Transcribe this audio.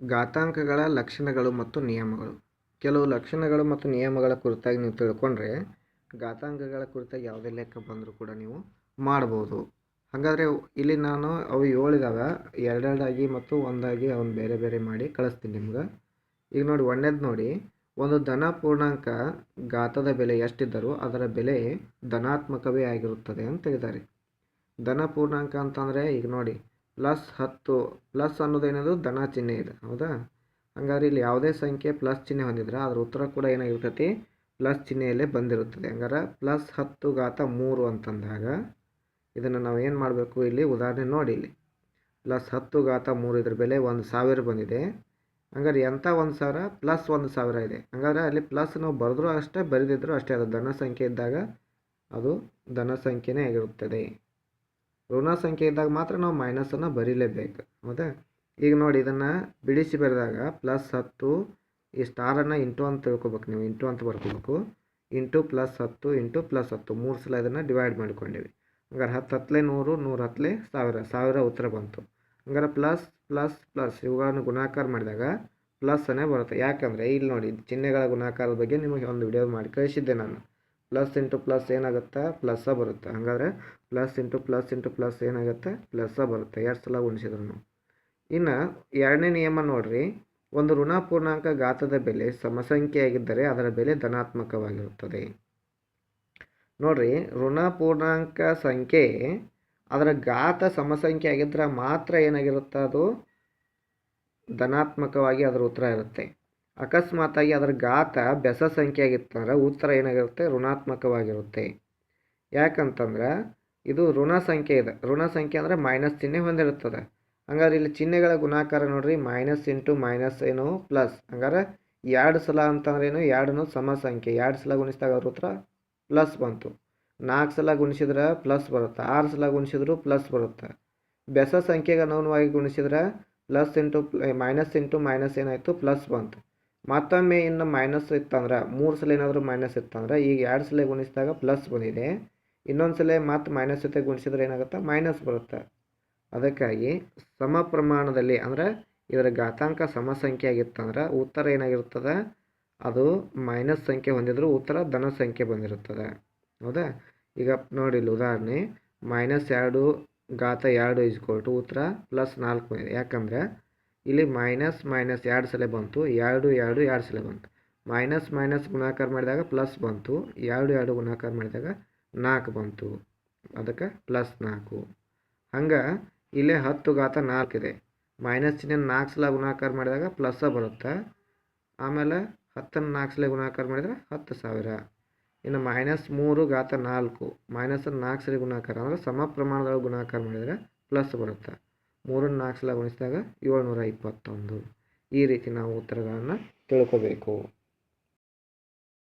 ಘಾತಾಂಕಗಳ ಲಕ್ಷಣಗಳು ಮತ್ತು ನಿಯಮಗಳು. ಕೆಲವು ಲಕ್ಷಣಗಳು ಮತ್ತು ನಿಯಮಗಳ ಕುರಿತಾಗಿ ನೀವು ತಿಳ್ಕೊಂಡ್ರೆ ಘಾತಾಂಕಗಳ ಕುರಿತಾಗಿ ಯಾವುದೇ ಲೆಕ್ಕ ಬಂದರೂ ಕೂಡ ನೀವು ಮಾಡ್ಬೋದು. ಹಾಗಾದರೆ ಇಲ್ಲಿ ನಾನು ಅವು 7 ಇದ್ದಾವೆ, ಎರಡೆರಡಾಗಿ ಮತ್ತು ಒಂದಾಗಿ ಅವನ್ನ ಬೇರೆ ಬೇರೆ ಮಾಡಿ ಕಳಿಸ್ತೀನಿ ನಿಮ್ಗೆ. ಈಗ ನೋಡಿ, ಒಂದನೇದು ನೋಡಿ, ಒಂದು ಧನ ಪೂರ್ಣಾಂಕ ಘಾತದ ಬೆಲೆ ಎಷ್ಟಿದ್ದರೂ ಅದರ ಬೆಲೆ ಧನಾತ್ಮಕವೇ ಆಗಿರುತ್ತದೆ ಅಂತ ಹೇಳಿದ್ದಾರೆ. ಧನ ಪೂರ್ಣಾಂಕ ಅಂತಂದರೆ ಈಗ ನೋಡಿ +10, ಪ್ಲಸ್ ಅನ್ನೋದೇನದು ಧನ ಚಿಹ್ನೆ ಇದೆ, ಹೌದಾ? ಹಾಗಾದ್ರೆ ಇಲ್ಲಿ ಯಾವುದೇ ಸಂಖ್ಯೆ ಪ್ಲಸ್ ಚಿಹ್ನೆ ಹೊಂದಿದ್ರೆ ಅದರ ಉತ್ತರ ಕೂಡ ಏನಾಗಿರ್ತೈತಿ, ಪ್ಲಸ್ ಚಿಹ್ನೆಯಲ್ಲೇ ಬಂದಿರುತ್ತದೆ. ಹಂಗಾರೆ +10⁻³ ಅಂತಂದಾಗ ಇದನ್ನು ನಾವು ಏನು ಮಾಡಬೇಕು, ಇಲ್ಲಿ ಉದಾಹರಣೆ ನೋಡಿ, ಇಲ್ಲಿ +10⁻³ ಇದ್ರ ಬೆಲೆ 1000 ಬಂದಿದೆ. ಹಂಗಾರೆ ಎಂಥ 1000? +1000 ಇದೆ. ಹಂಗಾದ್ರೆ ಅಲ್ಲಿ ಪ್ಲಸ್ ನಾವು ಬರೆದ್ರೂ ಅಷ್ಟೇ, ಬರೆದಿದ್ರು ಅಷ್ಟೇ, ಅದು ಧನ ಸಂಖ್ಯೆ ಇದ್ದಾಗ ಅದು ಧನ ಸಂಖ್ಯೆನೇ ಆಗಿರುತ್ತದೆ. ಋಣ ಸಂಖ್ಯೆ ಇದ್ದಾಗ ಮಾತ್ರ ನಾವು ಮೈನಸನ್ನು ಬರೀಲೇಬೇಕು, ಹೌದಾ? ಈಗ ನೋಡಿ, ಇದನ್ನು ಬಿಡಿಸಿ ಬರೆದಾಗ +10 ಈ ಸ್ಟಾರನ್ನು ಇಂಟು ಅಂತ ತಿಳ್ಕೊಬೇಕು, ನೀವು ಇಂಟು ಅಂತ ಬರ್ಕೋಬೇಕು. ಇಂಟು +10 ಇಂಟು +10 3 ಸಲ ಇದನ್ನು ಡಿವೈಡ್ ಮಾಡಿಕೊಂಡಿವಿ. ಹಂಗಾರೆ 10 × 100, 100 × 1000, 1000 ಉತ್ತರ ಬಂತು. ಹಂಗಾರೆ ಪ್ಲಸ್ ಪ್ಲಸ್ ಪ್ಲಸ್ ಇವುಗಳನ್ನು ಗುಣಾಕಾರ ಮಾಡಿದಾಗ ಪ್ಲಸ್ಸನ್ನೇ ಬರುತ್ತೆ. ಯಾಕಂದರೆ ಇಲ್ಲಿ ನೋಡಿ, ಚಿಹ್ನೆಗಳ ಗುಣಾಕಾರದ ಬಗ್ಗೆ ನಿಮಗೆ ಒಂದು ವಿಡಿಯೋ ಮಾಡಿ ಕಳಿಸಿದ್ದೆ ನಾನು. ಪ್ಲಸ್ ಇಂಟು ಪ್ಲಸ್ ಏನಾಗುತ್ತೆ, ಪ್ಲಸ್ಸ ಬರುತ್ತೆ. ಹಾಗಾದರೆ plus into plus into plus ಏನಾಗುತ್ತೆ, ಪ್ಲಸ್ಸ ಬರುತ್ತೆ 2 ಸಲ ಗುಣಿಸಿದ್ರು. ಇನ್ನು ಎರಡನೇ ನಿಯಮ ನೋಡ್ರಿ, ಒಂದು ಋಣ ಪೂರ್ಣಾಂಕ ಘಾತದ ಬೆಲೆ ಸಮಸಂಖ್ಯೆಯಾಗಿದ್ದರೆ ಅದರ ಬೆಲೆ ಧನಾತ್ಮಕವಾಗಿರುತ್ತದೆ. ನೋಡ್ರಿ, ಋಣ ಪೂರ್ಣಾಂಕ ಸಂಖ್ಯೆ ಅದರ ಘಾತ ಸಮಸಂಖ್ಯೆ ಆಗಿದ್ದರೆ ಮಾತ್ರ ಏನಾಗಿರುತ್ತೆ, ಅದು ಧನಾತ್ಮಕವಾಗಿ ಅದರ ಉತ್ತರ ಇರುತ್ತೆ. ಅಕಸ್ಮಾತಾಗಿ ಅದರ ಘಾತ ಬೆಸ ಸಂಖ್ಯೆ ಆಗಿತ್ತಂದ್ರೆ ಉತ್ತರ ಏನಾಗಿರುತ್ತೆ, ಋಣಾತ್ಮಕವಾಗಿರುತ್ತೆ. ಯಾಕಂತಂದ್ರೆ ಇದು ಋಣ ಸಂಖ್ಯೆ ಇದೆ. ಋಣ ಸಂಖ್ಯೆ ಅಂದರೆ ಮೈನಸ್ ಚಿಹ್ನೆ ಹೊಂದಿರುತ್ತದೆ. ಹಂಗಾದ್ರೆ ಇಲ್ಲಿ ಚಿಹ್ನೆಗಳ ಗುಣಾಕಾರ ನೋಡ್ರಿ, ಮೈನಸ್ ಇಂಟು ಮೈನಸ್ ಏನು ಪ್ಲಸ್. ಹಂಗಾರೆ 2 ಸಲ ಅಂತಂದ್ರೆ ಏನು, 2 ಸಮ ಸಂಖ್ಯೆ, 2 ಸಲ ಗುಣಿಸಿದಾಗ ಅದ್ರ ಉತ್ತರ ಪ್ಲಸ್ ಬಂತು. 4 ಸಲ ಗುಣಿಸಿದ್ರೆ ಪ್ಲಸ್ ಬರುತ್ತೆ, 6 ಸಲ ಗುಣಿಸಿದ್ರು ಪ್ಲಸ್ ಬರುತ್ತೆ. ಬೆಸ ಸಂಖ್ಯೆಗೆ ಅನುಗುಣವಾಗಿ ಗುಣಿಸಿದ್ರೆ ಮೈನಸ್ ಇಂಟು ಮೈನಸ್ ಏನಾಯಿತು, ಪ್ಲಸ್ ಬಂತು. ಮತ್ತೊಮ್ಮೆ ಇನ್ನು ಮೈನಸ್ ಇತ್ತಂದ್ರೆ 3 ಸಲ ಏನಾದರೂ ಮೈನಸ್ ಇತ್ತಂದ್ರೆ ಈಗ 2 ಸಲ ಗುಣಿಸಿದಾಗ ಪ್ಲಸ್ ಬಂದಿದೆ. ಇನ್ನೊಂದು ಸಲ ಮತ್ತೆ ಮೈನಸ್ ಜೊತೆ ಗುಣಿಸಿದ್ರೆ ಏನಾಗುತ್ತೆ, ಮೈನಸ್ ಬರುತ್ತೆ. ಅದಕ್ಕಾಗಿ ಸಮ ಪ್ರಮಾಣದಲ್ಲಿ ಅಂದರೆ ಇದರ ಘಾತಾಂಕ ಸಮ ಸಂಖ್ಯೆ ಆಗಿತ್ತಂದ್ರೆ ಉತ್ತರ ಏನಾಗಿರ್ತದೆ, ಅದು ಮೈನಸ್ ಸಂಖ್ಯೆ ಹೊಂದಿದ್ರು ಉತ್ತರ ಧನ ಸಂಖ್ಯೆ ಬಂದಿರುತ್ತದೆ, ಹೌದಾ? ಈಗ ನೋಡಿ, ಇಲ್ಲಿ ಉದಾಹರಣೆ -2 ಘಾತ 2 ಉತ್ತರ +4 ಬಂದಿದೆ. ಯಾಕಂದರೆ ಇಲ್ಲಿ ಮೈನಸ್ 2 ಸಲ ಬಂತು, 2 2 ಸಲ ಬಂತು. ಮೈನಸ್ ಮೈನಸ್ ಗುಣಾಕಾರ ಮಾಡಿದಾಗ ಪ್ಲಸ್ ಬಂತು, 2 ಗುಣಾಕಾರ ಮಾಡಿದಾಗ 4 ಬಂತು, ಅದಕ್ಕೆ +4. ಹಂಗೆ ಇಲ್ಲೇ 10⁻4 ಇದೆ. ಮೈನಸ್ ಚಿಹ್ನೆ 4 ಸಲ ಗುಣಾಕಾರ ಮಾಡಿದಾಗ ಪ್ಲಸ್ಸ ಬರುತ್ತೆ. ಆಮೇಲೆ 10ನ್ನು 4 ಸಲ ಗುಣಾಕಾರ ಮಾಡಿದರೆ 10,000. ಇನ್ನು -3⁻4 ಮೈನಸನ್ನು 4 ಸಲ ಗುಣಾಕಾರ ಅಂದರೆ ಸಮ ಪ್ರಮಾಣದೊಳಗೆ ಗುಣಾಕಾರ ಮಾಡಿದರೆ ಪ್ಲಸ್ ಬರುತ್ತೆ. 3ನ್ನು 4 ಸಲ ಗುಣಿಸಿದಾಗ 721. ಈ ರೀತಿ ನಾವು ಉತ್ತರಗಳನ್ನು ತಿಳ್ಕೋಬೇಕು.